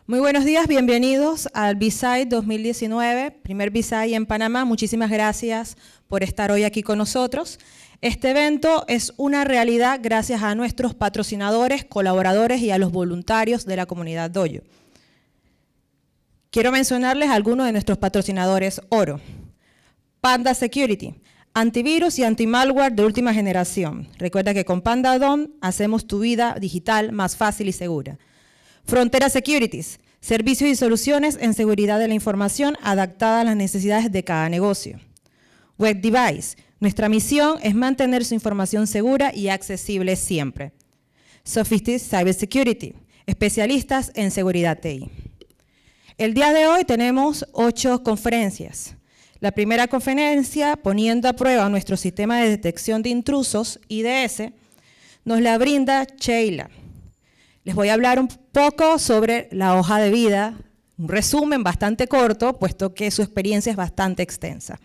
Muy buenos días, bienvenidos al B-Side 2019, primer B-Side en Panamá. Muchísimas gracias por estar hoy aquí con nosotros. Este evento es una realidad gracias a nuestros patrocinadores, colaboradores y a los voluntarios de la comunidad Dojo. Quiero mencionarles algunos de nuestros patrocinadores oro. Panda Security, antivirus y antimalware de última generación. Recuerda que con Panda Don hacemos tu vida digital más fácil y segura. Frontera Securities, servicios y soluciones en seguridad de la información adaptada a las necesidades de cada negocio. Web Device, nuestra misión es mantener su información segura y accesible siempre. Sophistic Cybersecurity, especialistas en seguridad TI. El día de hoy tenemos 8 conferencias. La primera conferencia, poniendo a prueba nuestro sistema de detección de intrusos, IDS, nos la brinda Sheila. Les voy a hablar un poco sobre la hoja de vida, un resumen bastante corto, puesto que su experiencia es bastante extensa.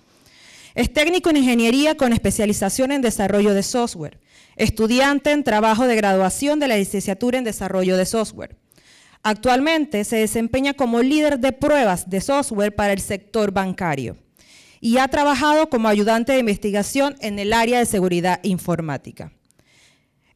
Es técnico en ingeniería con especialización en desarrollo de software, estudiante en trabajo de graduación de la licenciatura en desarrollo de software. Actualmente se desempeña como líder de pruebas de software para el sector bancario y ha trabajado como ayudante de investigación en el área de seguridad informática.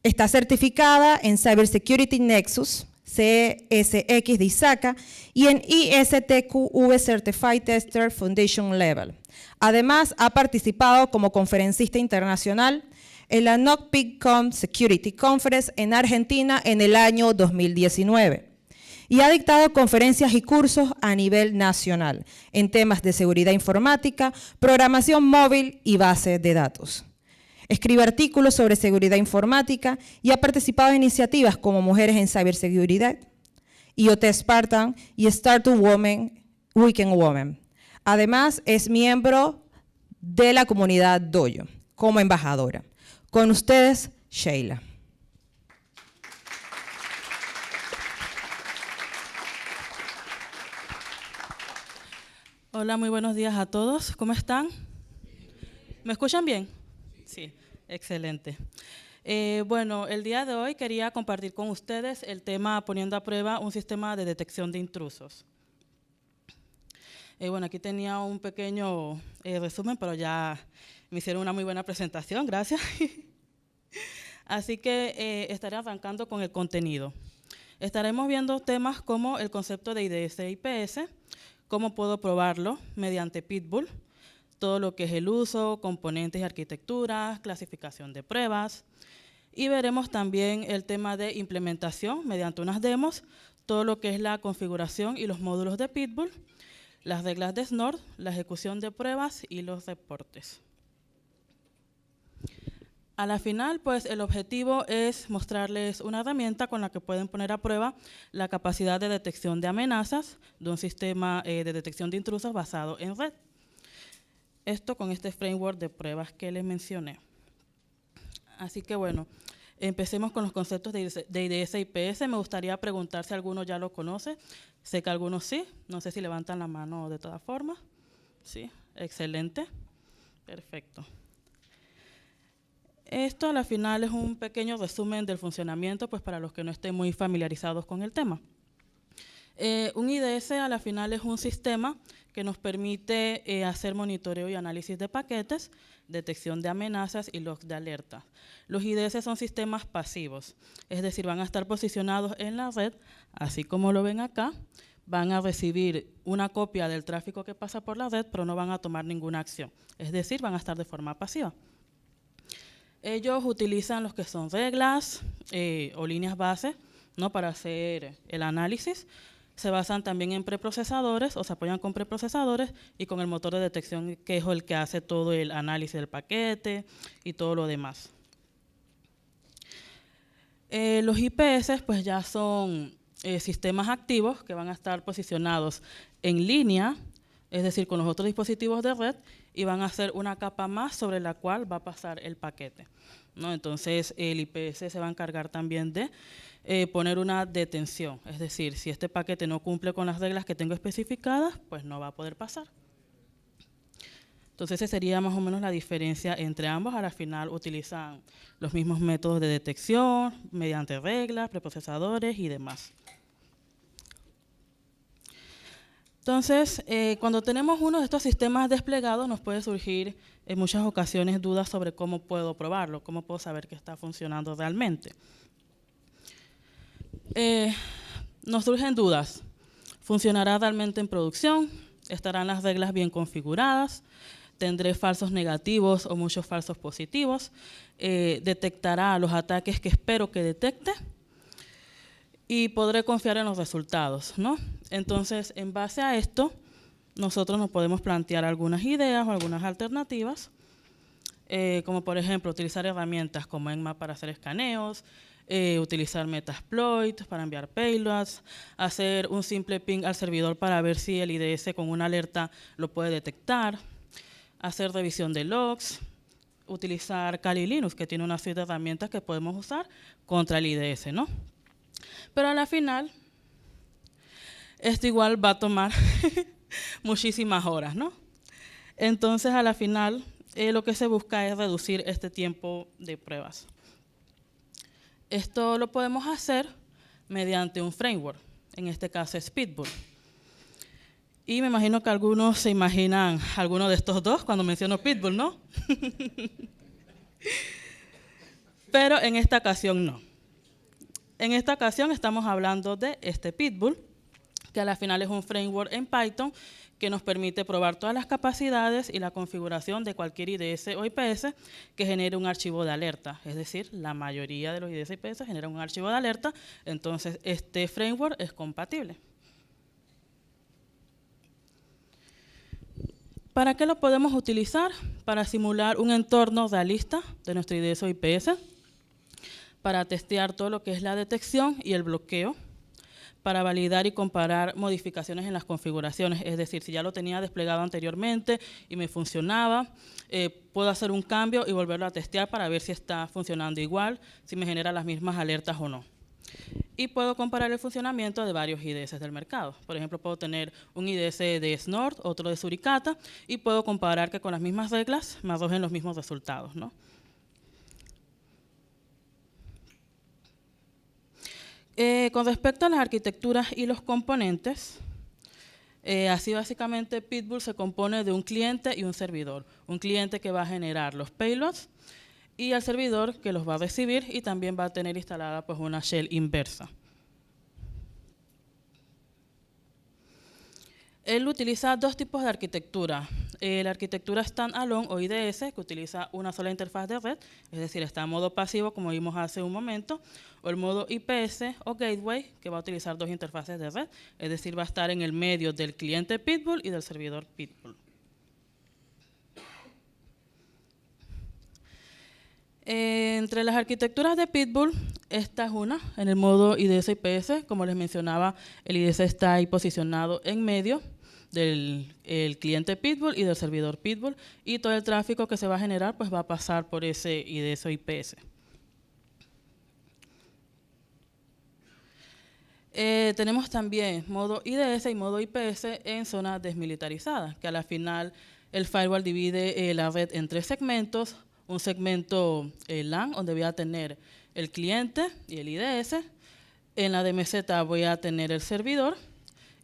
Está certificada en Cybersecurity Nexus, CSX de ISACA y en ISTQV Certified Tester Foundation Level. Además, ha participado como conferencista internacional en la NOC-PICCOM Security Conference en Argentina en el año 2019 y ha dictado conferencias y cursos a nivel nacional en temas de seguridad informática, programación móvil y base de datos. Escribe artículos sobre seguridad informática y ha participado en iniciativas como Mujeres en Ciberseguridad, IoT Spartan y Startup Women, Weekend Women. Además, es miembro de la comunidad Dojo como embajadora. Con ustedes, Sheila. Hola, muy buenos días a todos. ¿Cómo están? ¿Me escuchan bien? Sí, excelente. Bueno, el día de hoy quería compartir con ustedes el tema poniendo a prueba un sistema de detección de intrusos. Bueno, aquí tenía un pequeño resumen, pero ya me hicieron una muy buena presentación, gracias. Así que estaré arrancando con el contenido. Estaremos viendo temas como el concepto de IDS-IPS, cómo puedo probarlo mediante Pitbull, todo lo que es el uso, componentes y arquitecturas, clasificación de pruebas. Y veremos también el tema de implementación mediante unas demos, todo lo que es la configuración y los módulos de Pitbull, las reglas de SNOR, la ejecución de pruebas y los reportes. A la final, pues el objetivo es mostrarles una herramienta con la que pueden poner a prueba la capacidad de detección de amenazas de un sistema de detección de intrusos basado en red. Esto con este framework de pruebas que les mencioné. Así que bueno, empecemos con los conceptos de IDS y IPS. Me gustaría preguntar si alguno ya lo conoce. Sé que algunos sí. No sé si levantan la mano de todas formas. Sí, excelente. Perfecto. Esto a la final es un pequeño resumen del funcionamiento, pues para los que no estén muy familiarizados con el tema. Un IDS a la final es un sistema que nos permite hacer monitoreo y análisis de paquetes, detección de amenazas y logs de alerta. Los IDS son sistemas pasivos, es decir, van a estar posicionados en la red, así como lo ven acá, van a recibir una copia del tráfico que pasa por la red, pero no van a tomar ninguna acción, es decir, van a estar de forma pasiva. Ellos utilizan los que son reglas o líneas base, ¿no?, para hacer el análisis. Se basan también en preprocesadores o se apoyan con preprocesadores y con el motor de detección, que es el que hace todo el análisis del paquete y todo lo demás. Los IPS pues ya son sistemas activos que van a estar posicionados en línea, es decir, con los otros dispositivos de red, y van a ser una capa más sobre la cual va a pasar el paquete, ¿no? Entonces, el IPS se va a encargar también de poner una detención, es decir, si este paquete no cumple con las reglas que tengo especificadas, pues no va a poder pasar. Entonces, esa sería más o menos la diferencia entre ambos. A la final utilizan los mismos métodos de detección, mediante reglas, preprocesadores y demás. Entonces, cuando tenemos uno de estos sistemas desplegados, nos puede surgir en muchas ocasiones dudas sobre cómo puedo probarlo, cómo puedo saber que está funcionando realmente. Nos surgen dudas. ¿Funcionará realmente en producción? ¿Estarán las reglas bien configuradas? ¿Tendré falsos negativos o muchos falsos positivos? ¿Detectará los ataques que espero que detecte? Y podré confiar en los resultados, ¿no? Entonces, en base a esto, nosotros nos podemos plantear algunas ideas o algunas alternativas, como por ejemplo, utilizar herramientas como Nmap para hacer escaneos, utilizar Metasploit para enviar payloads, hacer un simple ping al servidor para ver si el IDS con una alerta lo puede detectar, hacer revisión de logs, utilizar Kali Linux, que tiene una serie de herramientas que podemos usar contra el IDS, ¿no? Pero a la final, esto igual va a tomar muchísimas horas, ¿no? Entonces, a la final, lo que se busca es reducir este tiempo de pruebas. Esto lo podemos hacer mediante un framework, en este caso Speedbull. Y me imagino que algunos se imaginan alguno de estos dos cuando menciono Pitbull, ¿no? Pero en esta ocasión no. En esta ocasión estamos hablando de este Pitbull, que a la final es un framework en Python que nos permite probar todas las capacidades y la configuración de cualquier IDS o IPS que genere un archivo de alerta. Es decir, la mayoría de los IDS y IPS generan un archivo de alerta, entonces este framework es compatible. ¿Para qué lo podemos utilizar? Para simular un entorno realista de nuestro IDS o IPS, para testear todo lo que es la detección y el bloqueo, para validar y comparar modificaciones en las configuraciones, es decir, si ya lo tenía desplegado anteriormente y me funcionaba, puedo hacer un cambio y volverlo a testear para ver si está funcionando igual, si me genera las mismas alertas o no. Y puedo comparar el funcionamiento de varios IDS del mercado. Por ejemplo, puedo tener un IDS de Snort, otro de Suricata, y puedo comparar que con las mismas reglas me arrojen los mismos resultados, ¿no? Con respecto a las arquitecturas y los componentes, así básicamente Pitbull se compone de un cliente y un servidor. Un cliente que va a generar los payloads y el servidor que los va a recibir y también va a tener instalada pues, una shell inversa. Él utiliza dos tipos de arquitectura. La arquitectura standalone o IDS, que utiliza una sola interfaz de red, es decir, está en modo pasivo, como vimos hace un momento, o el modo IPS o Gateway, que va a utilizar dos interfaces de red, es decir, va a estar en el medio del cliente Pitbull y del servidor Pitbull. Entre las arquitecturas de Pitbull, esta es una, en el modo IDS IPS, como les mencionaba, el IDS está ahí posicionado en medio del cliente Pitbull y del servidor Pitbull, y todo el tráfico que se va a generar pues va a pasar por ese IDS o IPS. Tenemos también modo IDS y modo IPS en zonas desmilitarizadas, que a la final el firewall divide la red en tres segmentos, un segmento LAN, donde voy a tener el cliente y el IDS, en la DMZ voy a tener el servidor,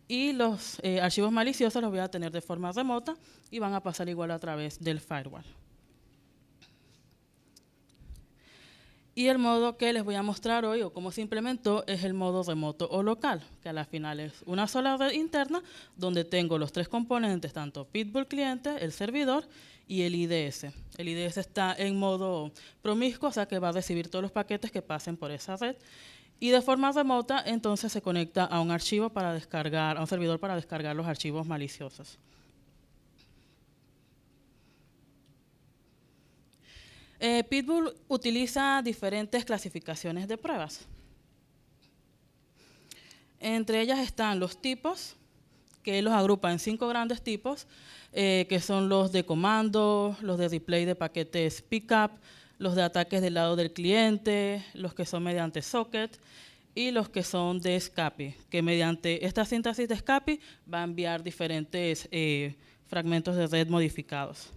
y los archivos maliciosos los voy a tener de forma remota y van a pasar igual a través del firewall. Y el modo que les voy a mostrar hoy, o cómo se implementó, es el modo remoto o local, que a la final es una sola red interna donde tengo los tres componentes, tanto Pitbull cliente, el servidor y el IDS. El IDS está en modo promiscuo, o sea que va a recibir todos los paquetes que pasen por esa red. Y de forma remota, entonces se conecta a un archivo para descargar, a un servidor para descargar los archivos maliciosos. Pitbull utiliza diferentes clasificaciones de pruebas. Entre ellas están los tipos, que los agrupa en 5 grandes tipos, que son los de comando, los de replay de paquetes pickup, los de ataques del lado del cliente, los que son mediante socket y los que son de SCAPI, que mediante esta sintaxis de SCAPI va a enviar diferentes fragmentos de red modificados.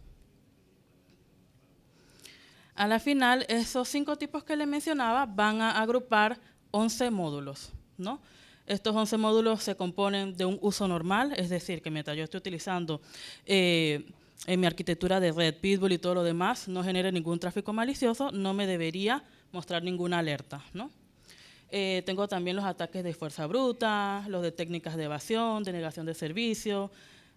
A la final, esos 5 tipos que les mencionaba van a agrupar 11 módulos, ¿no? Estos 11 módulos se componen de un uso normal, es decir, que mientras yo estoy utilizando en mi arquitectura de red, Pitbull y todo lo demás, no genere ningún tráfico malicioso, no me debería mostrar ninguna alerta, ¿no? Tengo también los ataques de fuerza bruta, los de técnicas de evasión, de negación de servicio,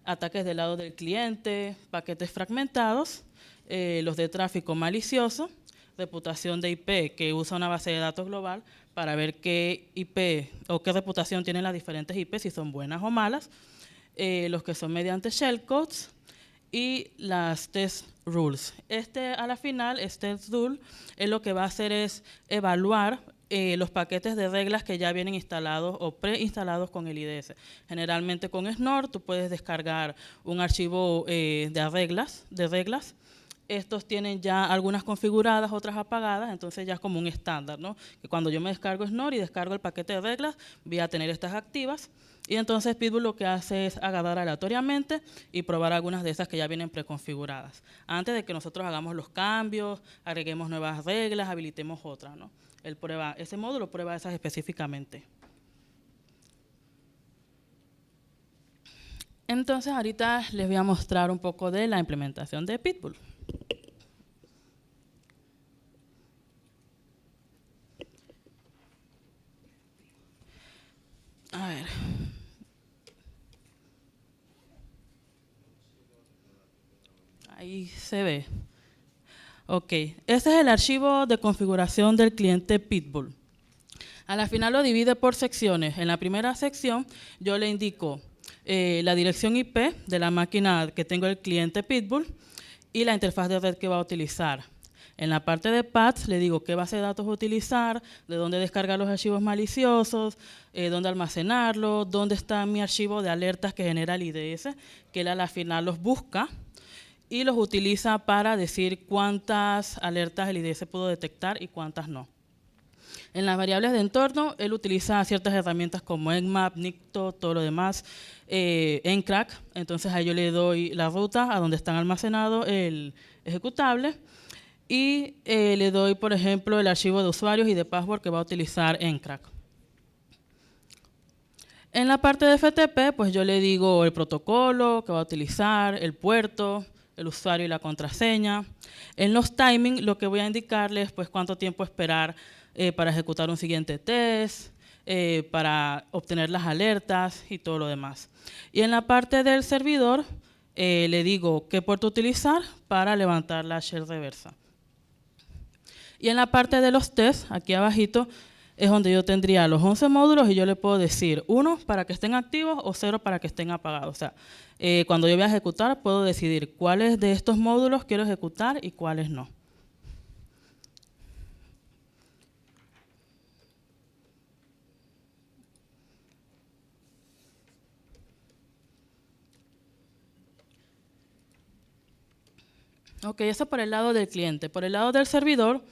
ataques del lado del cliente, paquetes fragmentados, los de tráfico malicioso, reputación de IP que usa una base de datos global para ver qué IP o qué reputación tienen las diferentes IP, si son buenas o malas, los que son mediante shellcodes y las test rules. A la final, este test rule es lo que va a hacer es evaluar los paquetes de reglas que ya vienen instalados o preinstalados con el IDS. Generalmente con Snort tú puedes descargar un archivo de reglas. Estos tienen ya algunas configuradas, otras apagadas, entonces ya es como un estándar, ¿no? Que cuando yo me descargo Snort y descargo el paquete de reglas, voy a tener estas activas. Y entonces Pitbull lo que hace es agarrar aleatoriamente y probar algunas de esas que ya vienen preconfiguradas, antes de que nosotros hagamos los cambios, agreguemos nuevas reglas, habilitemos otras, ¿no? Ese módulo prueba esas específicamente. Entonces ahorita les voy a mostrar un poco de la implementación de Pitbull. A ver. Ahí se ve. Ok, este es el archivo de configuración del cliente Pitbull. A la final lo divide por secciones. En la primera sección yo le indico la dirección IP de la máquina que tengo el cliente Pitbull y la interfaz de red que va a utilizar. En la parte de paths le digo qué base de datos utilizar, de dónde descargar los archivos maliciosos, dónde almacenarlo, dónde está mi archivo de alertas que genera el IDS, que él a la final los busca y los utiliza para decir cuántas alertas el IDS pudo detectar y cuántas no. En las variables de entorno, él utiliza ciertas herramientas como Nmap, Nikto, todo lo demás, Ncrack. Entonces a yo le doy la ruta a donde están almacenados el ejecutable y le doy, por ejemplo, el archivo de usuarios y de password que va a utilizar Ncrack. En la parte de FTP, pues yo le digo el protocolo que va a utilizar, el puerto, el usuario y la contraseña. En los timing, lo que voy a indicarles es pues, cuánto tiempo esperar para ejecutar un siguiente test, para obtener las alertas y todo lo demás. Y en la parte del servidor, le digo qué puerto utilizar para levantar la shell reversa. Y en la parte de los tests, aquí abajito, es donde yo tendría los 11 módulos y yo le puedo decir 1 para que estén activos o 0 para que estén apagados. O sea, cuando yo voy a ejecutar, puedo decidir cuáles de estos módulos quiero ejecutar y cuáles no. Ok, eso por el lado del cliente. Por el lado del servidor,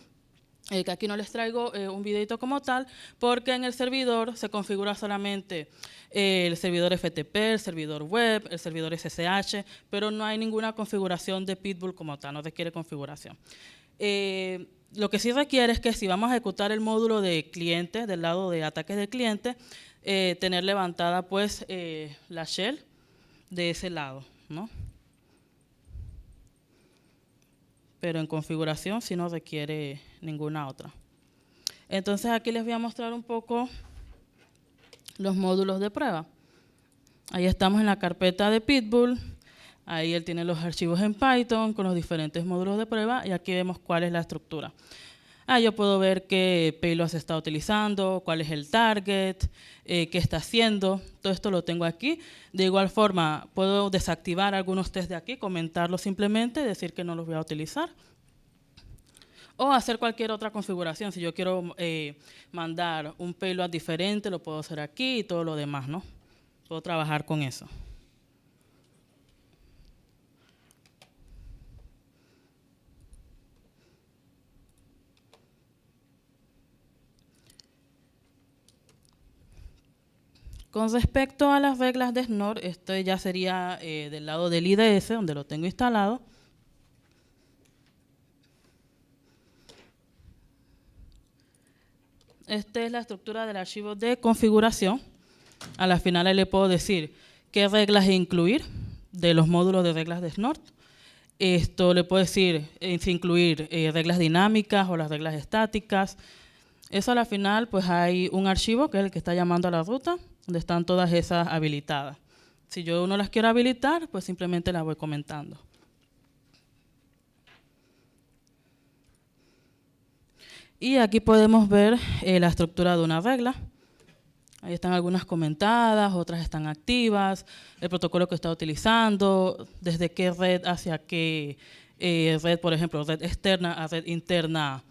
que aquí no les traigo un videito como tal, porque en el servidor se configura solamente el servidor FTP, el servidor web, el servidor SSH, pero no hay ninguna configuración de Pitbull como tal, no requiere configuración. Lo que sí requiere es que si vamos a ejecutar el módulo de cliente, del lado de ataques de cliente, tener levantada pues la shell de ese lado, ¿no? Pero en configuración sí no requiere ninguna otra. Entonces aquí les voy a mostrar un poco los módulos de prueba. Ahí estamos en la carpeta de Pitbull, ahí él tiene los archivos en Python con los diferentes módulos de prueba y aquí vemos cuál es la estructura. Yo puedo ver qué payload se está utilizando, cuál es el target, qué está haciendo, todo esto lo tengo aquí. De igual forma, puedo desactivar algunos tests de aquí, comentarlos simplemente, decir que no los voy a utilizar. O hacer cualquier otra configuración. Si yo quiero mandar un payload diferente, lo puedo hacer aquí y todo lo demás, ¿no? Puedo trabajar con eso. Con respecto a las reglas de Snort, esto ya sería del lado del IDS, donde lo tengo instalado. Esta es la estructura del archivo de configuración. A la final ahí le puedo decir qué reglas incluir de los módulos de reglas de Snort. Esto le puedo decir si incluir reglas dinámicas o las reglas estáticas. Eso a la final pues hay un archivo que es el que está llamando a la ruta, donde están todas esas habilitadas. Si yo no las quiero habilitar, pues simplemente las voy comentando. Y aquí podemos ver la estructura de una regla. Ahí están algunas comentadas, otras están activas, el protocolo que está utilizando, desde qué red hacia qué red, por ejemplo, red externa a red interna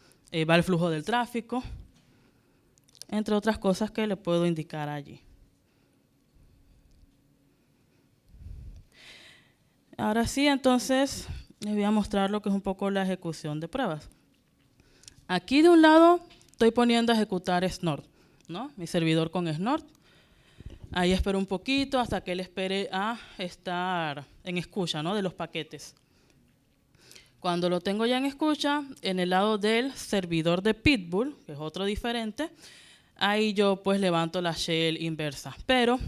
va el flujo del tráfico, entre otras cosas que le puedo indicar allí. Ahora sí, entonces, les voy a mostrar lo que es un poco la ejecución de pruebas. Aquí de un lado estoy poniendo a ejecutar Snort, ¿no? Mi servidor con Snort. Ahí espero un poquito hasta que él espere a estar en escucha, ¿no? De los paquetes. Cuando lo tengo ya en escucha, en el lado del servidor de Pitbull, que es otro diferente, ahí yo pues levanto la shell inversa. Pero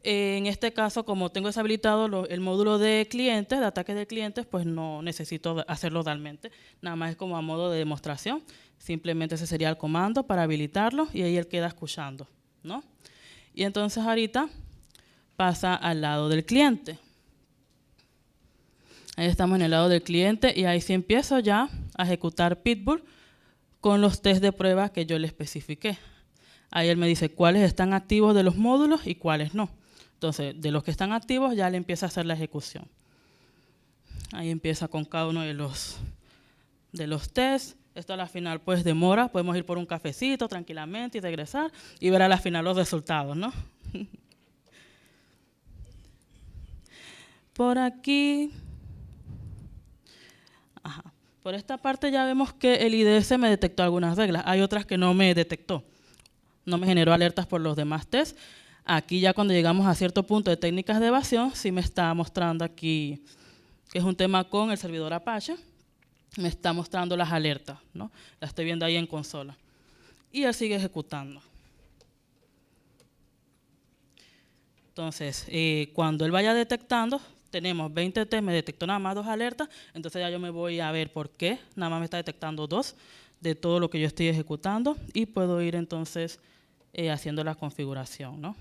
en este caso, como tengo deshabilitado el módulo de clientes, de ataques de clientes, pues no necesito hacerlo realmente. Nada más es como a modo de demostración. Simplemente ese sería el comando para habilitarlo y ahí él queda escuchando, ¿no? Y entonces ahorita pasa al lado del cliente. Ahí estamos en el lado del cliente y ahí sí empiezo ya a ejecutar Pitbull con los test de prueba que yo le especifiqué. Ahí él me dice cuáles están activos de los módulos y cuáles no. Entonces, de los que están activos ya le empieza a hacer la ejecución. Ahí empieza con cada uno de los tests. Esto a la final pues demora, podemos ir por un cafecito tranquilamente y regresar y ver a la final los resultados, ¿no? Por aquí, por esta parte ya vemos que el IDS me detectó algunas reglas. Hay otras que no me detectó, no me generó alertas por los demás tests. Aquí ya cuando llegamos a cierto punto de técnicas de evasión, sí me está mostrando aquí que es un tema con el servidor Apache. Me está mostrando las alertas, ¿no? La estoy viendo ahí en consola. Y él sigue ejecutando. Entonces, cuando él vaya detectando, tenemos 20 T, me detectó nada más 2 alertas, entonces ya yo me voy a ver por qué, nada más me está detectando 2 de todo lo que yo estoy ejecutando y puedo ir entonces haciendo la configuración, ¿no?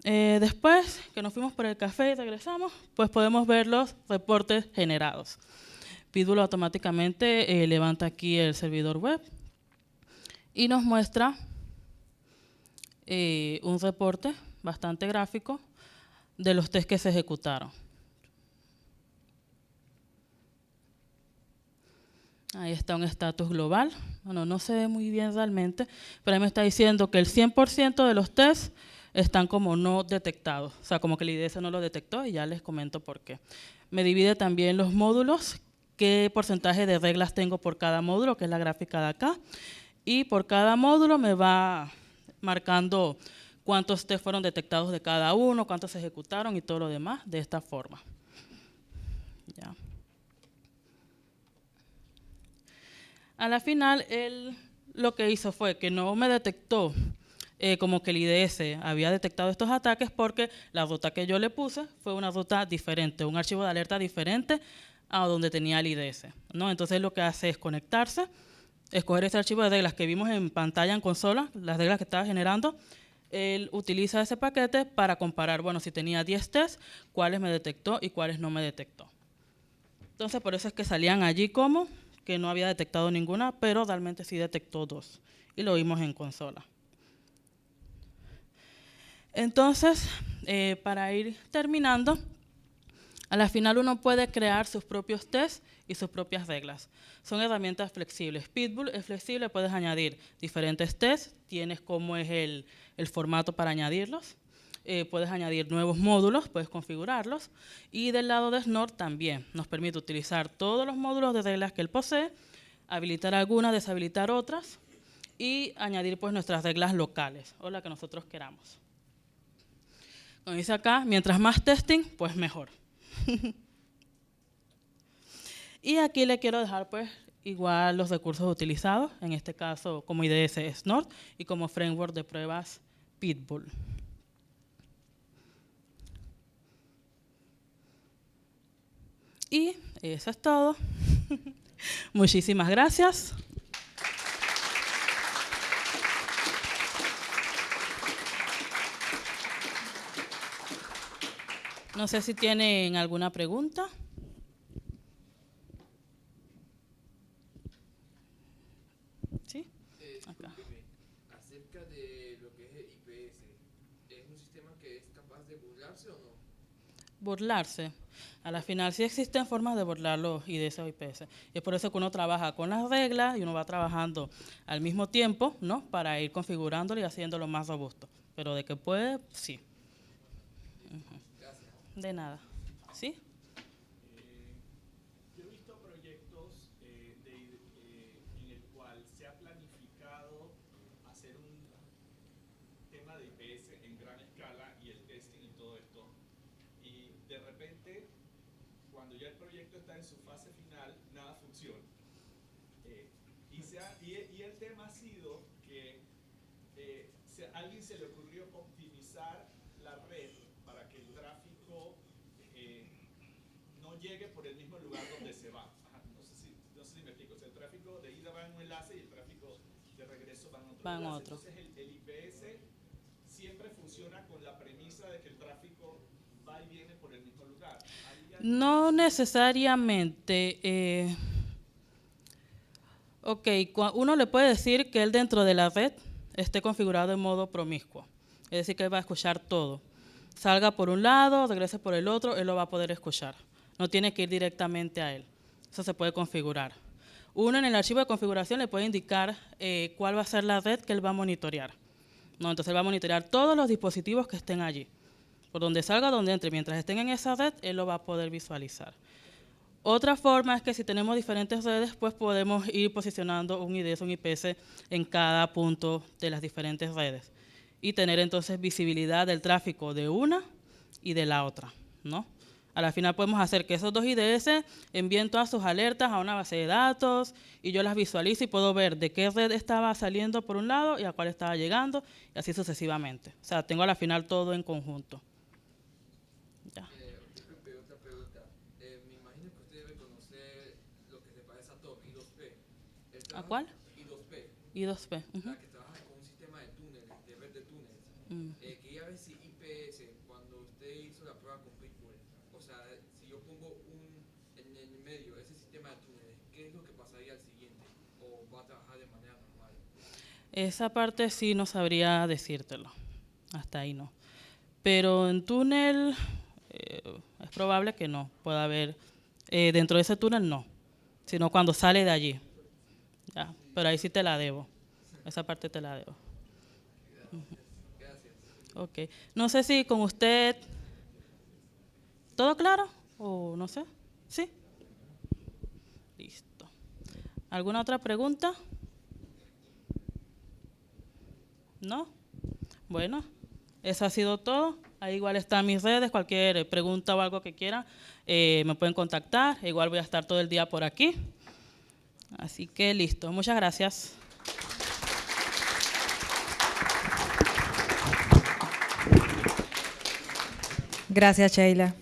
Después que nos fuimos por el café y regresamos, pues podemos ver los reportes generados. Pitbull automáticamente levanta aquí el servidor web y nos muestra un reporte bastante gráfico de los tests que se ejecutaron. Ahí está un estatus global. Bueno, no se ve muy bien realmente, pero ahí me está diciendo que el 100% de los tests están como no detectados, o sea, como que el IDS no lo detectó y ya les comento por qué. Me divide también los módulos, qué porcentaje de reglas tengo por cada módulo, que es la gráfica de acá, y por cada módulo me va marcando cuántos tests fueron detectados de cada uno, cuántos se ejecutaron y todo lo demás de esta forma. Ya. A la final, él lo que hizo fue que no me detectó como que el IDS había detectado estos ataques porque la ruta que yo le puse fue una ruta diferente, un archivo de alerta diferente a donde tenía el IDS, ¿no? Entonces lo que hace es conectarse, escoger este archivo de reglas que vimos en pantalla en consola, las reglas que estaba generando. Él utiliza ese paquete para comparar, bueno, si tenía 10 tests, cuáles me detectó y cuáles no me detectó. Entonces por eso es que salían allí como que no había detectado ninguna, pero realmente sí detectó 2 y lo vimos en consola. Entonces, para ir terminando, a la final uno puede crear sus propios tests y sus propias reglas. Son herramientas flexibles. Pitbull es flexible, puedes añadir diferentes tests, tienes cómo es el formato para añadirlos. Puedes añadir nuevos módulos, puedes configurarlos. Y del lado de Snort también nos permite utilizar todos los módulos de reglas que él posee, habilitar algunas, deshabilitar otras y añadir pues nuestras reglas locales o las que nosotros queramos. Como dice acá, mientras más testing, pues mejor. Y aquí le quiero dejar pues Igual los recursos utilizados, en este caso como IDS Snort y como framework de pruebas Pitbull. Y eso es todo. Muchísimas gracias. No sé si tienen alguna pregunta. ¿Sí? Acá. Acerca de lo que es el IPS, ¿es un sistema que es capaz de burlarse o no? Burlarse. A la final sí existen formas de burlar los IDS o IPS. Y es por eso que uno trabaja con las reglas y uno va trabajando al mismo tiempo, ¿no? Para ir configurándolo y haciéndolo más robusto. Pero de que puede, sí. Gracias. De nada. ¿Sí? Yo he visto proyectos en el cual se ha planificado hacer un tema de IPS en gran escala y el testing y todo esto. Y de repente, cuando ya el proyecto está en su fase final, nada funciona. Y el tema ha sido que a alguien se le ocurrió optimizar la red para que el tráfico no llegue por el mismo lugar donde se va. No sé si me explico. O sea, el tráfico de ida va en un enlace y el tráfico de regreso va en otro enlace. Otro. Entonces el IPS siempre funciona con la premisa de que el tráfico va y viene por el mismo lugar. No necesariamente. Ok, uno le puede decir que él dentro de la red esté configurado en modo promiscuo. Es decir, que él va a escuchar todo. Salga por un lado, regrese por el otro, él lo va a poder escuchar. No tiene que ir directamente a él. Eso se puede configurar. Uno en el archivo de configuración le puede indicar cuál va a ser la red que él va a monitorear. No, entonces él va a monitorear todos los dispositivos que estén allí. Por donde salga, donde entre. Mientras estén en esa red, él lo va a poder visualizar. Otra forma es que si tenemos diferentes redes, pues podemos ir posicionando un IDS o un IPS en cada punto de las diferentes redes y tener entonces visibilidad del tráfico de una y de la otra, ¿no? A la final podemos hacer que esos dos IDS envíen todas sus alertas a una base de datos y yo las visualizo y puedo ver de qué red estaba saliendo por un lado y a cuál estaba llegando y así sucesivamente. O sea, tengo a la final todo en conjunto. Ya. Otra pregunta. Me imagino que usted debe conocer lo que se parece a TOR, I2P. ¿A cuál? I2P. I2P. La que trabaja con un sistema de túneles, de red de túneles. Quería ver si IPS, cuando usted hizo la prueba con Pitbull, o sea, si yo pongo en el medio ese sistema de túneles, ¿qué es lo que pasaría al siguiente? ¿O va a trabajar de manera normal? Esa parte sí no sabría decírtelo. Hasta ahí no. Pero en túnel es probable que no pueda haber. Dentro de ese túnel no, sino cuando sale de allí. Ya, pero ahí sí te la debo. Esa parte te la debo. Gracias. Ok. No sé si con usted... ¿Todo claro? O no sé. ¿Sí? Listo. ¿Alguna otra pregunta? ¿No? Bueno, eso ha sido todo. Ahí igual están mis redes. Cualquier pregunta o algo que quieran, me pueden contactar. Igual voy a estar todo el día por aquí. Así que listo. Muchas gracias. Gracias, Sheila.